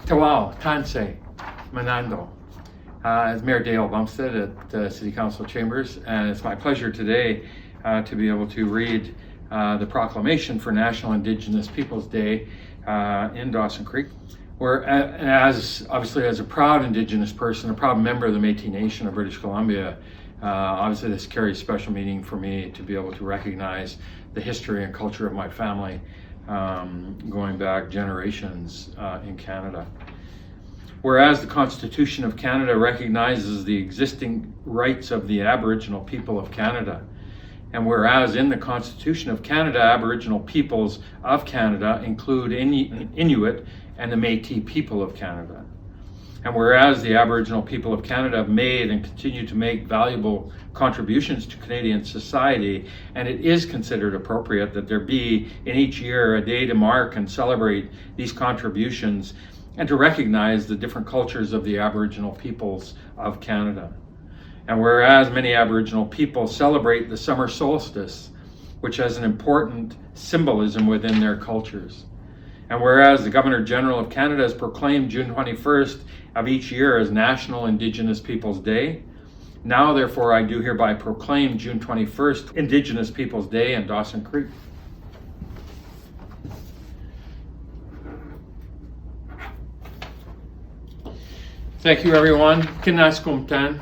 Tawao, Tansei, Manando. As Mayor Dale Bumstead at City Council Chambers, and it's my pleasure today to be able to read the proclamation for National Indigenous Peoples Day in Dawson Creek. Where, obviously as a proud Indigenous person, a proud member of the Métis Nation of British Columbia, obviously this carries special meaning for me to be able to recognize the history and culture of my family going back generations in Canada. Whereas the Constitution of Canada recognizes the existing rights of the Aboriginal people of Canada, and whereas in the Constitution of Canada, Aboriginal peoples of Canada include Inuit and the Métis people of Canada. And whereas the Aboriginal people of Canada have made and continue to make valuable contributions to Canadian society, and it is considered appropriate that there be in each year a day to mark and celebrate these contributions and to recognize the different cultures of the Aboriginal peoples of Canada. And whereas many Aboriginal people celebrate the summer solstice, which has an important symbolism within their cultures. And whereas the Governor General of Canada has proclaimed June 21st of each year as National Indigenous Peoples Day, now therefore I do hereby proclaim June 21st Indigenous Peoples Day in Dawson Creek. Thank you, everyone. Kinaskumtan.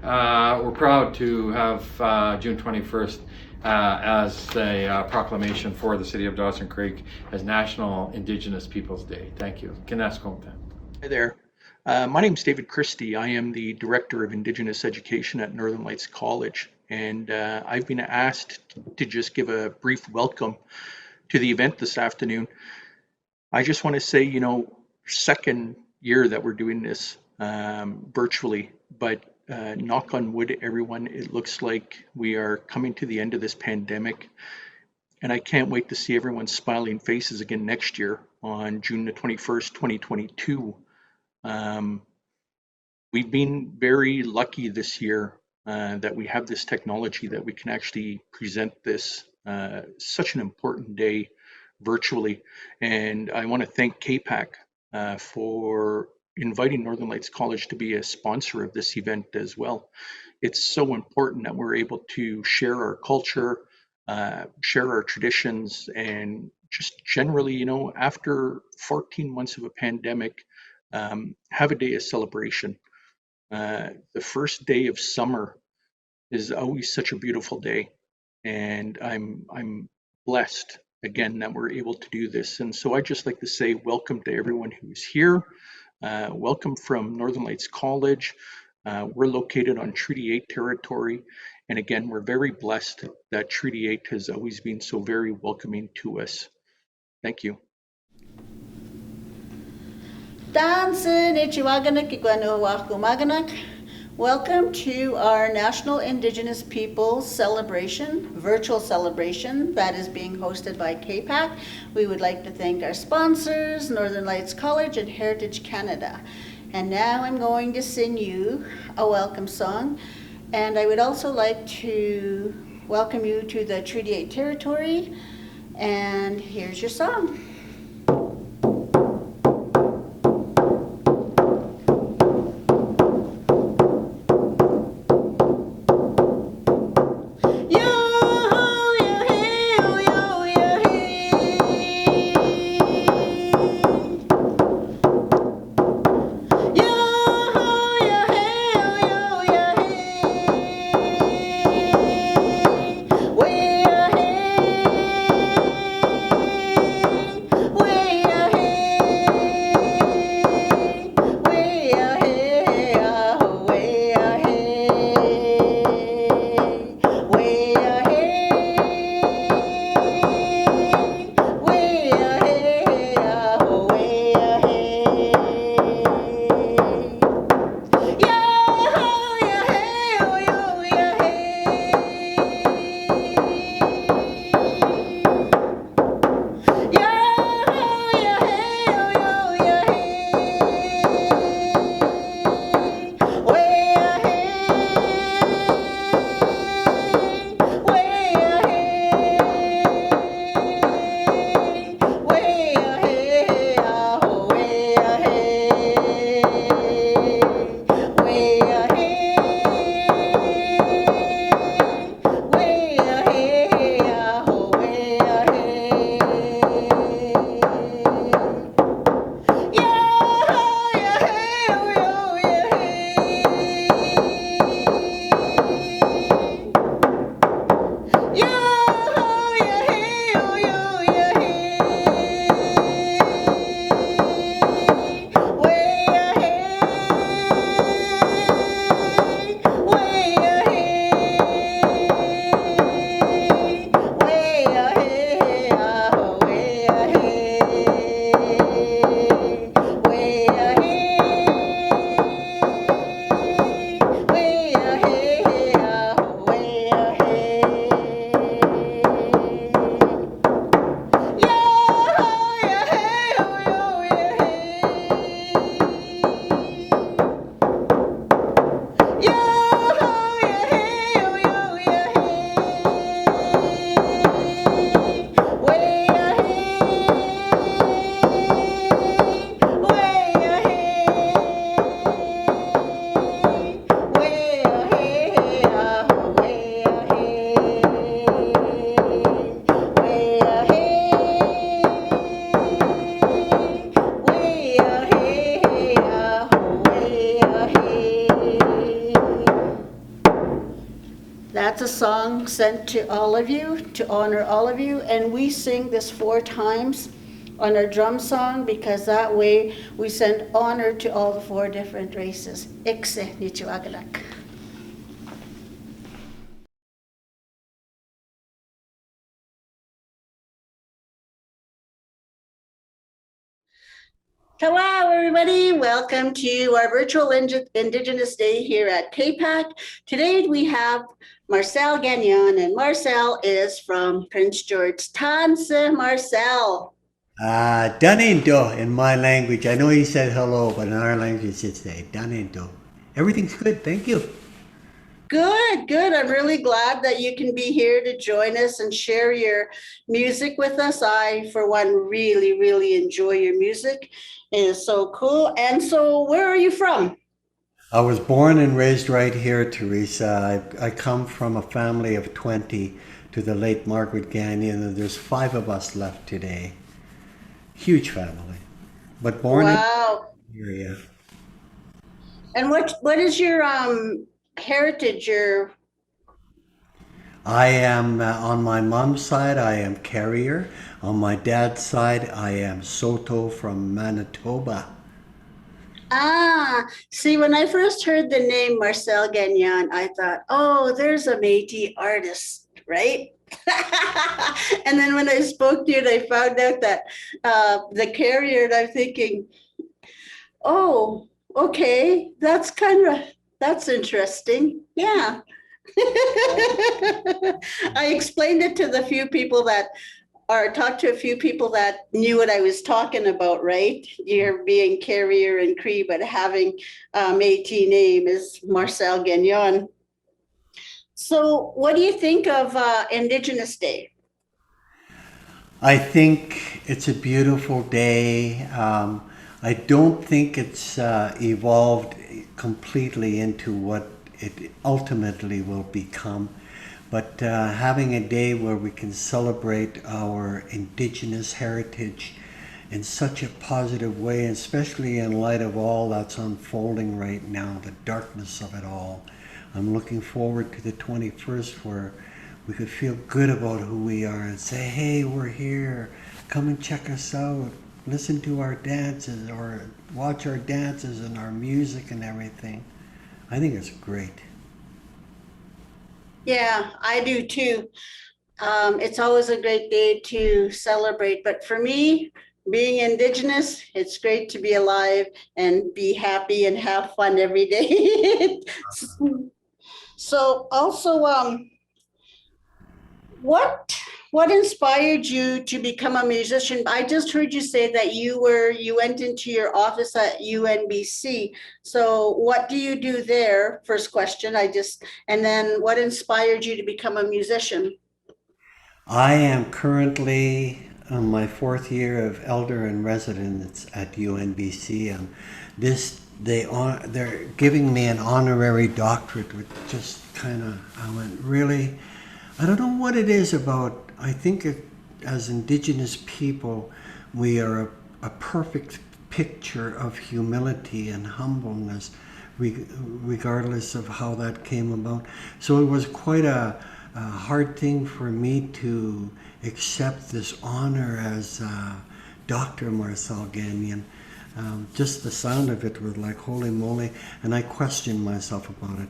We're proud to have June 21st as a proclamation for the City of Dawson Creek as National Indigenous Peoples Day. Thank you. Kinaskumtan. Hi there. My name is David Christie. I am the Director of Indigenous Education at Northern Lights College, and I've been asked to just give a brief welcome to the event this afternoon. I just want to say, second year that we're doing this virtually, but knock on wood, everyone, it looks like we are coming to the end of this pandemic, and I can't wait to see everyone's smiling faces again next year on June the 21st, 2022. We've been very lucky this year that we have this technology that we can actually present this such an important day virtually, and I want to thank KPAC for inviting Northern Lights College to be a sponsor of this event as well. It's so important that we're able to share our culture, share our traditions, and just generally, after 14 months of a pandemic, have a day of celebration. The first day of summer is always such a beautiful day, and I'm blessed again that we're able to do this. And so I just like to say welcome to everyone who's here. Welcome from Northern Lights College. We're located on Treaty 8 territory, and again, we're very blessed that Treaty 8 has always been so very welcoming to us. Thank you. Welcome to our National Indigenous Peoples celebration, virtual celebration that is being hosted by KPAC. We would like to thank our sponsors, Northern Lights College and Heritage Canada. And now I'm going to sing you a welcome song. And I would also like to welcome you to the Treaty 8 territory. And here's your song. song sent to all of you to honor all of you, and we sing this 4 times on our drum song because that way we send honor to all the 4 different races. Ikse nichuagalak. Hello, everybody. Welcome to our virtual Indigenous Day here at KPAC. Today we have Marcel Gagnon, and Marcel is from Prince George. Tanse Marcel. Danendo in my language. I know he said hello, but in our language it's Danendo. Everything's good, thank you. Good, good. I'm really glad that you can be here to join us and share your music with us. I, for one, really enjoy your music. It is so cool. And so, where are you from? I was born and raised right here, Teresa. I come from a family of 20 to the late Margaret Gagnon, and there's 5 of us left today. Huge family, but born Wow. in here, yeah. And what is your heritage? Your I am on my mom's side. I am Carrier. On my dad's side, I am Soto from Manitoba. see, when I first heard the name Marcel Gagnon, I thought, oh, there's a Métis artist, right? And then when I spoke to you, and I found out that the Carrier, and I'm thinking, oh, okay, that's interesting. Yeah. I explained it to the few people that, or talked to a few people that knew what I was talking about, right? You're being Carrier and Cree, but having a Métis name is Marcel Gagnon. So what do you think of Indigenous Day? I think it's a beautiful day. I don't think it's evolved completely into what it ultimately will become. But having a day where we can celebrate our Indigenous heritage in such a positive way, especially in light of all that's unfolding right now, the darkness of it all. I'm looking forward to the 21st where we could feel good about who we are and say, hey, we're here, come and check us out, listen to our dances or watch our dances and our music and everything. I think it's great. Yeah, I do too. It's always a great day to celebrate, but for me, being Indigenous, it's great to be alive and be happy and have fun every day. So also, what inspired you to become a musician? I just heard you say that you went into your office at UNBC. So what do you do there? First question, and then what inspired you to become a musician? I am currently on my 4th year of elder in residence at UNBC. They're giving me an honorary doctorate, which just kind of, I went, really? I don't know what it is about. I think as Indigenous people, we are a perfect picture of humility and humbleness, regardless of how that came about. So it was quite a hard thing for me to accept this honor as Dr. Marcel Gagnon. Just the sound of it was like, holy moly, and I questioned myself about it.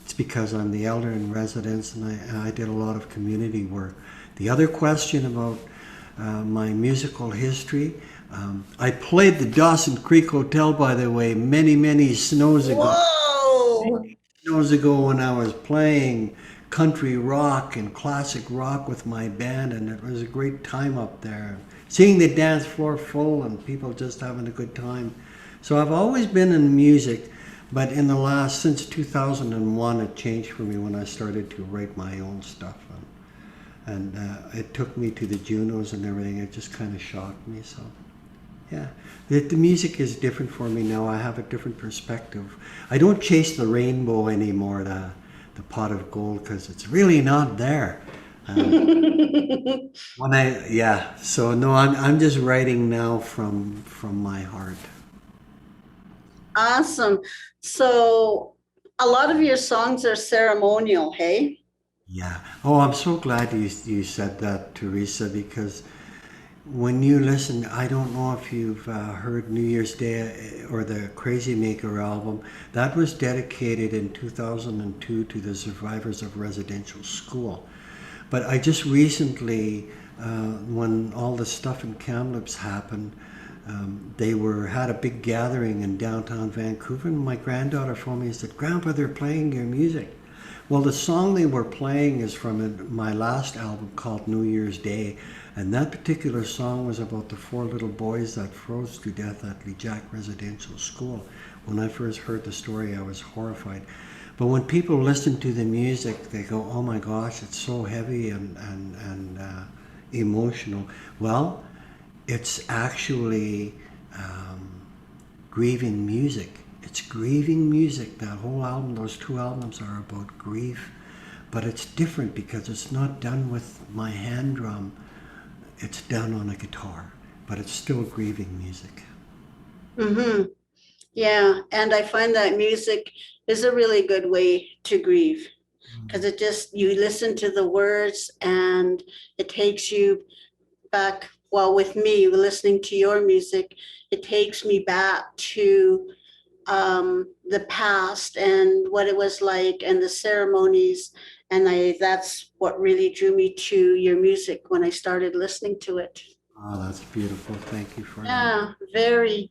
It's because I'm the elder in residence and I did a lot of community work. The other question about my musical history, I played the Dawson Creek Hotel, by the way, many snows ago. Whoa! Snows ago when I was playing country rock and classic rock with my band, and it was a great time up there. Seeing the dance floor full and people just having a good time. So I've always been in music. But since 2001, it changed for me when I started to write my own stuff. And it took me to the Junos and everything. It just kind of shocked me. So, yeah, the music is different for me now. I have a different perspective. I don't chase the rainbow anymore, the pot of gold, because it's really not there. So no, I'm just writing now from my heart. Awesome. So a lot of your songs are ceremonial, hey? Yeah. Oh, I'm so glad you said that, Teresa, because when you listen, I don't know if you've heard New Year's Day or the Crazy Maker album. That was dedicated in 2002 to the survivors of residential school. But I just recently, when all the stuff in Kamloops happened, they had a big gathering in downtown Vancouver, and my granddaughter phoned me and said, "Grandpa, they're playing your music." Well, the song they were playing is from my last album called New Year's Day, and that particular song was about the 4 little boys that froze to death at Lejac Residential School. When I first heard the story, I was horrified. But when people listen to the music, they go, "Oh my gosh, it's so heavy and emotional." Well, it's actually grieving music. It's grieving music. That whole album, those 2 albums are about grief, but it's different because it's not done with my hand drum. It's done on a guitar, but it's still grieving music. Mm-hmm. Yeah, and I find that music is a really good way to grieve because it just, you listen to the words and it takes you back. Well, with me, listening to your music, it takes me back to the past and what it was like and the ceremonies. And that's what really drew me to your music when I started listening to it. Oh, that's beautiful. Thank you for that. Yeah, very.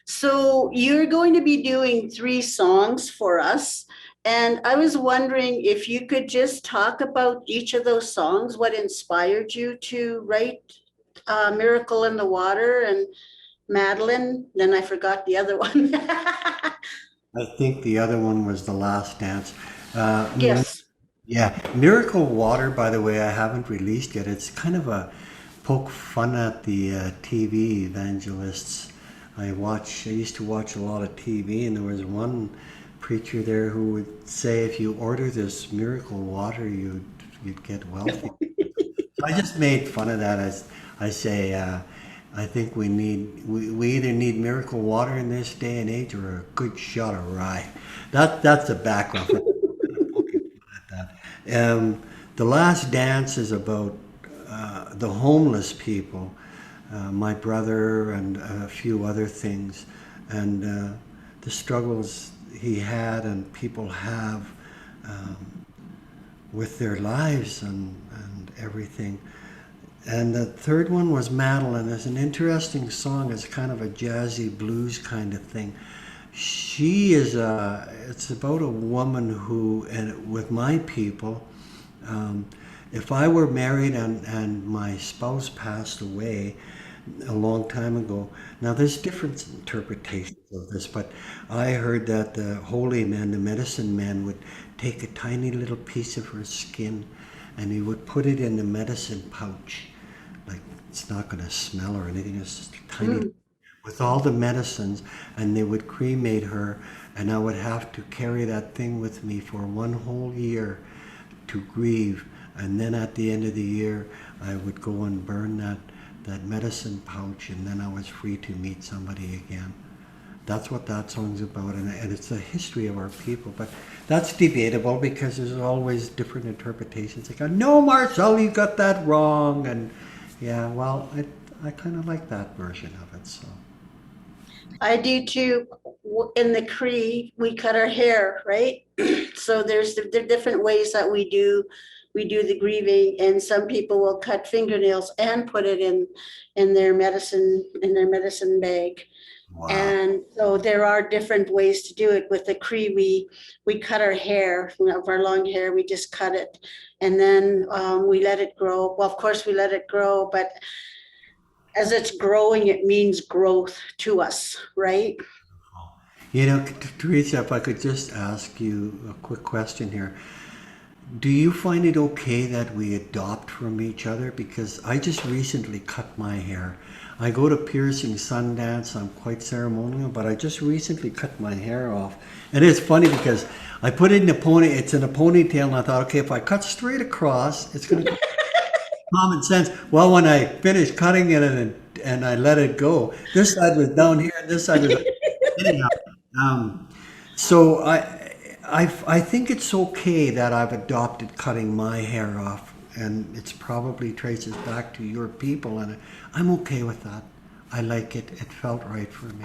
So you're going to be doing 3 songs for us. And I was wondering if you could just talk about each of those songs, what inspired you to write Miracle in the Water and Madeline. Then I forgot the other one. I think the other one was The Last Dance. Yes. Yeah, Miracle Water, by the way, I haven't released yet. It's kind of a poke fun at the TV evangelists. I used to watch a lot of TV, and there was one preacher there who would say, if you order this miracle water, you'd get wealthy. So I just made fun of that. As I say, I think we either need miracle water in this day and age or a good shot of rye. That's the background. The Last Dance is about the homeless people, my brother and a few other things, and the struggles he had and people have with their lives and everything. And the third one was Madeline. It's an interesting song. It's kind of a jazzy blues kind of thing. It's about a woman who, and with my people, if I were married and my spouse passed away a long time ago, now there's different interpretations of this, but I heard that the holy men, the medicine men, would take a tiny little piece of her skin and he would put it in the medicine pouch. Like, it's not going to smell or anything, it's just a tiny, with all the medicines, and they would cremate her, and I would have to carry that thing with me for 1 whole year to grieve. And then at the end of the year, I would go and burn that medicine pouch, and then I was free to meet somebody again. That's what that song's about, and it's the history of our people. But that's debatable because there's always different interpretations. They go, "No, Marcel, you got that wrong," and yeah, well, I kind of like that version of it. So I do too. In the Cree, we cut our hair, right? So there's the different ways that we do the grieving, and some people will cut fingernails and put it in their medicine bag. wow. And so there are different ways to do it. With the Cree, we cut our hair, of our long hair, we just cut it, and then we let it grow. Well, of course we let it grow, but as it's growing, it means growth to us, right? You know, Teresa, if I could just ask you a quick question here. Do you find it okay that we adopt from each other? Because I just recently cut my hair. I go to piercing Sundance. I'm quite ceremonial, but I just recently cut my hair off. And it's funny because I put it in it's in a ponytail, and I thought, okay, if I cut straight across, it's going to be common sense. Well, when I finished cutting it and I let it go, this side was down here and this side was anyhow. So I think it's okay that I've adopted cutting my hair off, and it's probably traces back to your people, and I'm okay with that. I like it. It felt right for me.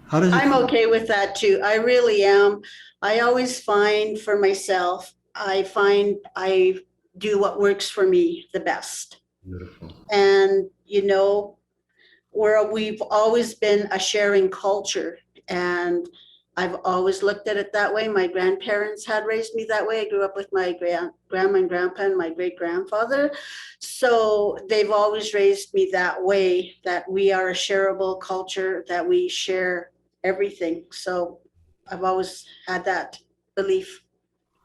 How does it I'm feel? okay with that too. I really am. I always find for myself, I find I do what works for me the best. Beautiful. And, we've always been a sharing culture, and I've always looked at it that way. My grandparents had raised me that way. I grew up with my grandma and grandpa and my great grandfather. So they've always raised me that way, that we are a shareable culture, that we share everything. So I've always had that belief.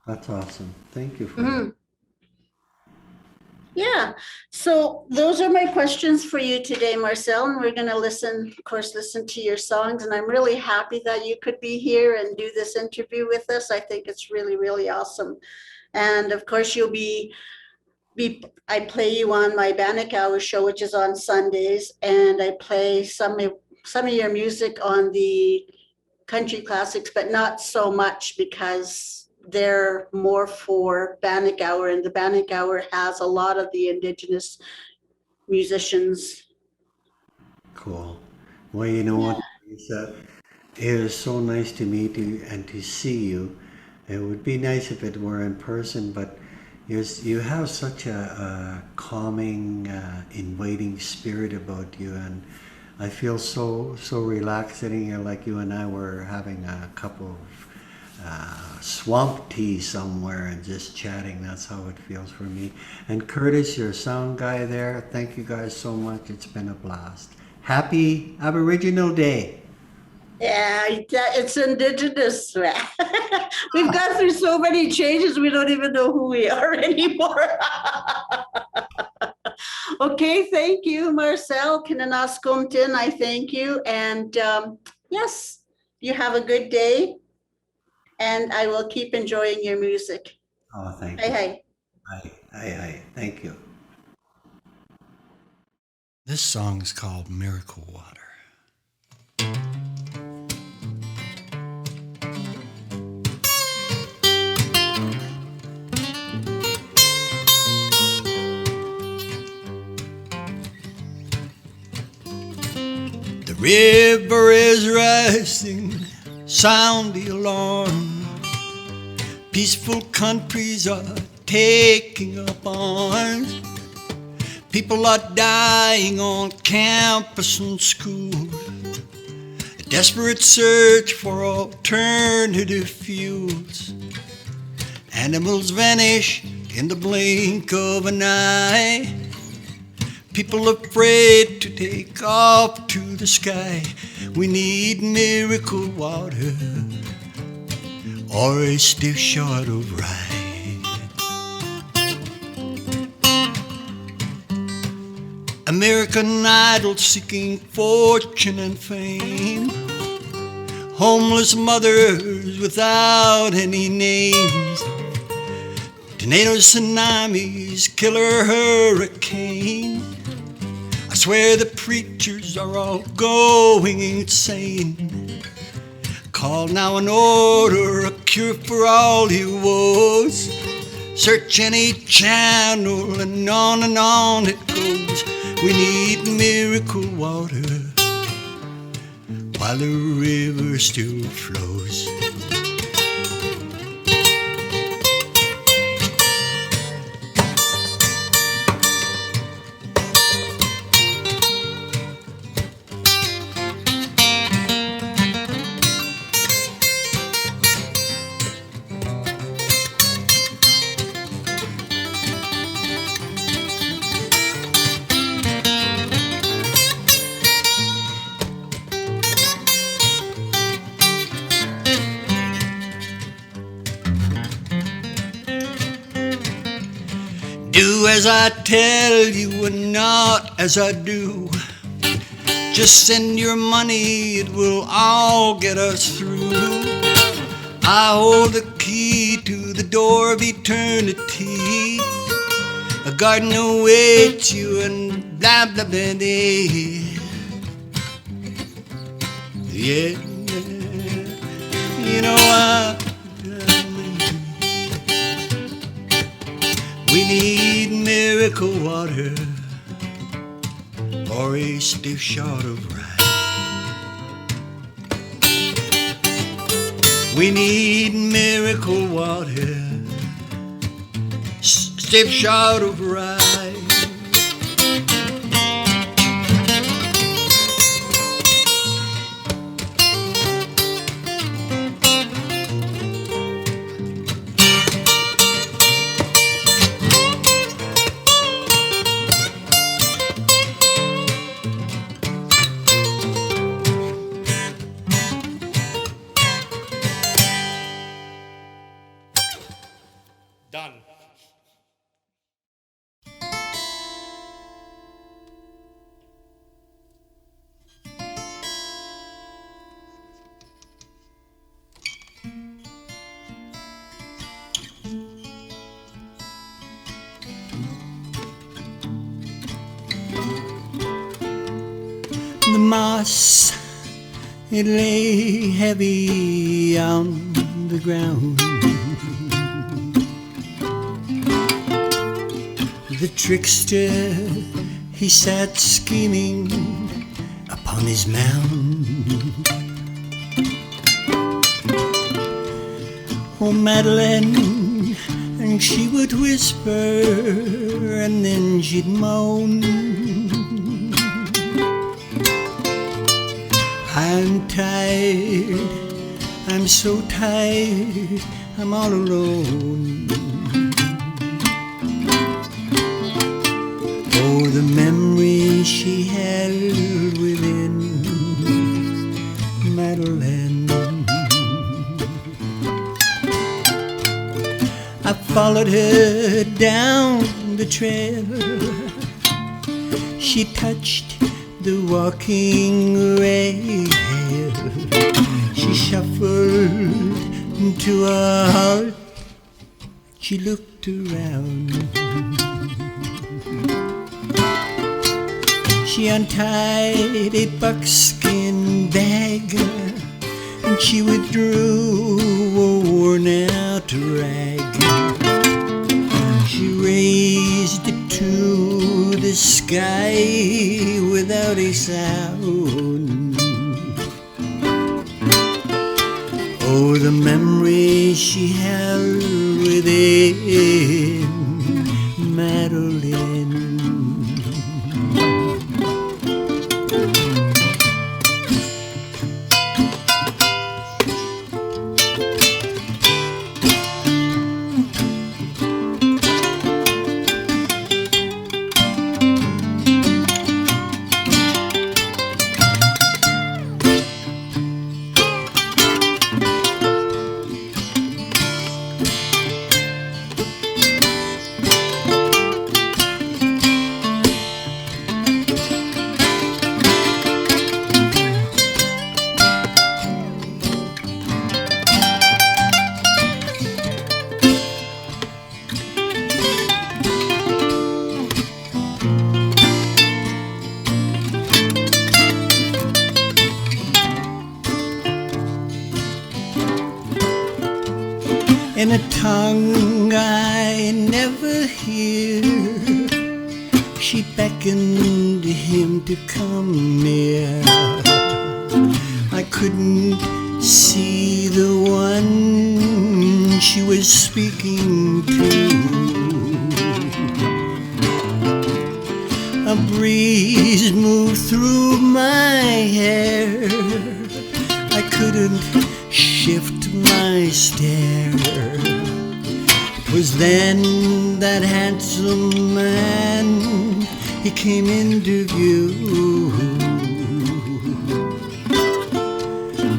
That's awesome. Thank you for Mhm. Yeah, so those are my questions for you today, Marcel, and we're going to listen to your songs, and I'm really happy that you could be here and do this interview with us. I think it's really, really awesome. And of course, you'll I play you on my Bannock Hour show, which is on Sundays, and I play some of your music on the country classics, but not so much because they're more for Bannock Hour, and the Bannock Hour has a lot of the Indigenous musicians. Cool. Well, you know what, Lisa? It is so nice to meet you and to see you. It would be nice if it were in person, but you have such a calming, inviting spirit about you, and I feel so relaxed sitting here like you and I were having a cup of swamp tea somewhere and just chatting. That's how it feels for me. And Curtis, your sound guy there, thank you guys so much. It's been a blast. Happy Aboriginal Day. Yeah, it's Indigenous. We've gone through so many changes, we don't even know who we are anymore. Okay, thank you, Marcel. Kinanaskumtin, I thank you. And yes, you have a good day, and I will keep enjoying your music. Oh, thank Hey, you. hey. Hi. Thank you. This song is called Miracle Water. The river is rising, sound the alarm. Peaceful countries are taking up arms. People are dying on campus and schools. A desperate search for alternative fuels. Animals vanish in the blink of an eye. People afraid to take off to the sky. We need miracle water, or a stiff shot of rye. American Idol seeking fortune and fame. Homeless mothers without any names. Tornadoes, tsunamis, killer hurricane. I swear the preachers are all going insane. Call now and order a cure for all your woes. Search any channel and on it goes. We need miracle water while the river still flows. Do as I tell you and not as I do. Just send your money, it will all get us through. I hold the key to the door of eternity. A garden awaits you and blah blah blah blah. Yeah, you know miracle water or a stiff shot of rye. We need miracle water, stiff shot of rye. Done. The moss, it lay heavy on the ground. The trickster, he sat scheming upon his mound. Oh, Madeline, and she would whisper, and then she'd moan. I'm tired, I'm so tired, I'm all alone. Oh, the memory she held within, Madeline. I followed her down the trail. She touched the walking rail. She shuffled to a halt. She looked around. She untied a buckskin bag and she withdrew a worn-out rag. She raised it to the sky without a sound. Oh, the memory she held within, Madeline. In a tongue I never hear, she beckoned him to come near. I couldn't see the one she was speaking to. A breeze moved through my hair. I couldn't shift my stare. 'Twas then that handsome man, he came into view.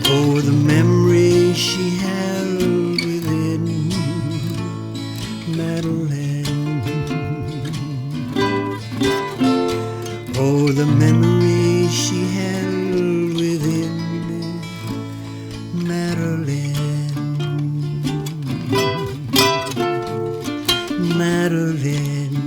Oh, the memory she held within, Madeline. Oh, the memory she held within, Madeline. Madeline.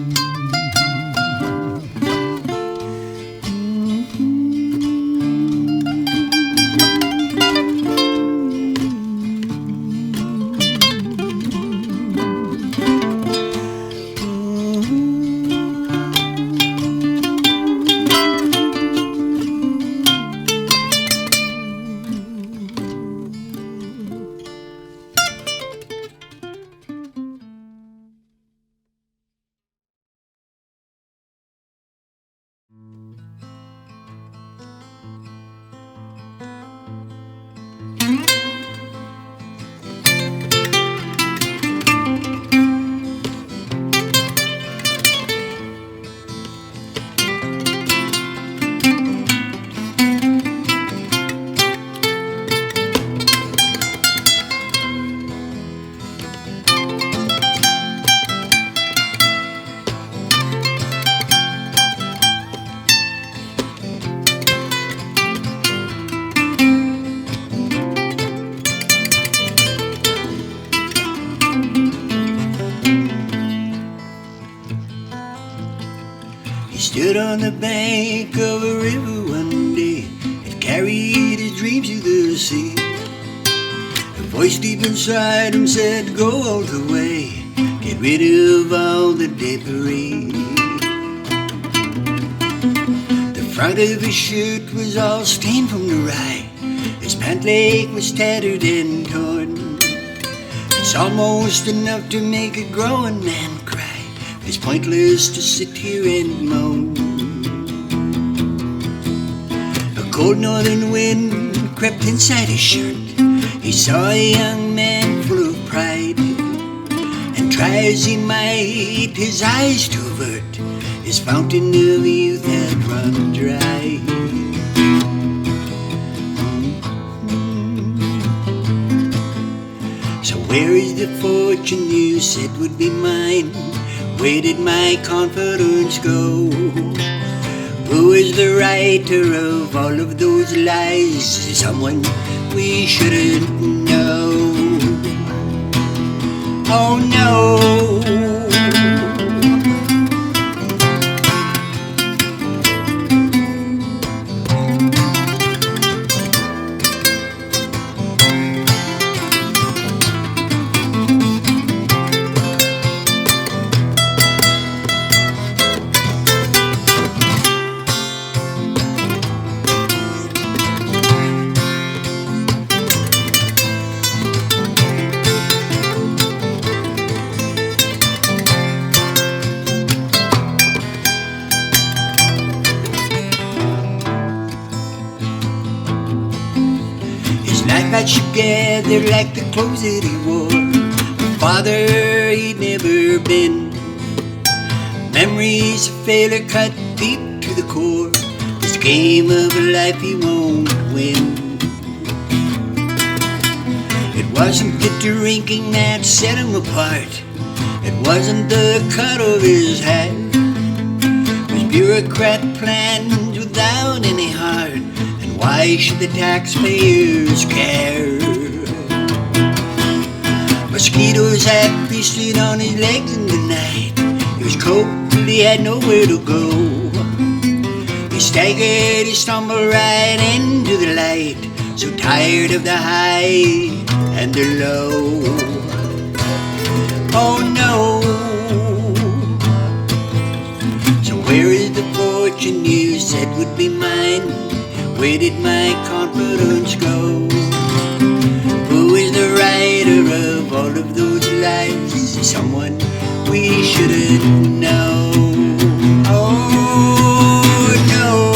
bank of a river one day, it carried his dreams to the sea. A voice deep inside him said, go all the way, get rid of all the debris. The front of his shirt was all stained from the ride, his pant leg was tattered and torn. It's almost enough to make a grown man cry. It's pointless to sit here and moan. A cold northern wind crept inside his shirt. He saw a young man full of pride, and try as he might his eyes to avert, his fountain of youth had run dry. So where is the fortune you said would be mine? Where did my confidence go? Who is the writer of all of those lies? Someone we shouldn't know. Oh no. Patched together like the clothes that he wore. Father he'd never been. Memories of failure cut deep to the core. This game of life he won't win. It wasn't the drinking that set him apart. It wasn't the cut of his hat. It was bureaucrat plans without any heart. Why should the taxpayers care? Mosquitoes had feasted on his legs in the night. He was cold, he had nowhere to go. He staggered, he stumbled right into the light, so tired of the high and the low. Oh no. So where is the fortune you said would be mine? Where did my confidence go? Who is the writer of all of those lies? Someone we shouldn't know. Oh no.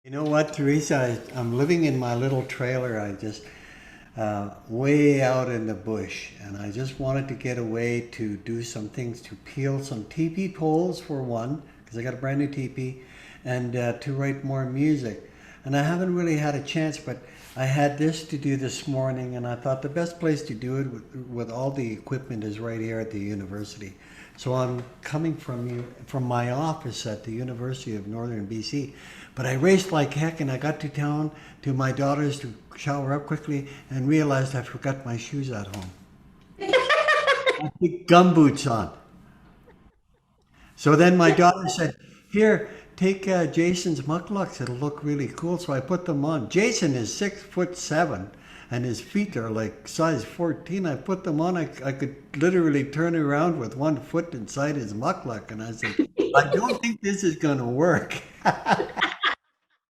You know what, Teresa? I'm living in my little trailer. I just way out in the bush, and I just wanted to get away to do some things, to peel some teepee poles for one, because I got a brand new teepee, and to write more music. And I haven't really had a chance, but I had this to do this morning, and I thought the best place to do it with all the equipment is right here at the university. So I'm coming from my office at the University of Northern BC. But I raced like heck, and I got to town to my daughter's to shower up quickly and realized I forgot my shoes at home. I put gumboots on. So then my daughter said, here, take Jason's mucklucks. It'll look really cool. So I put them on. Jason is 6'7", and his feet are like size 14. I put them on, I could literally turn around with one foot inside his mukluk, and I said, I don't think this is going to work.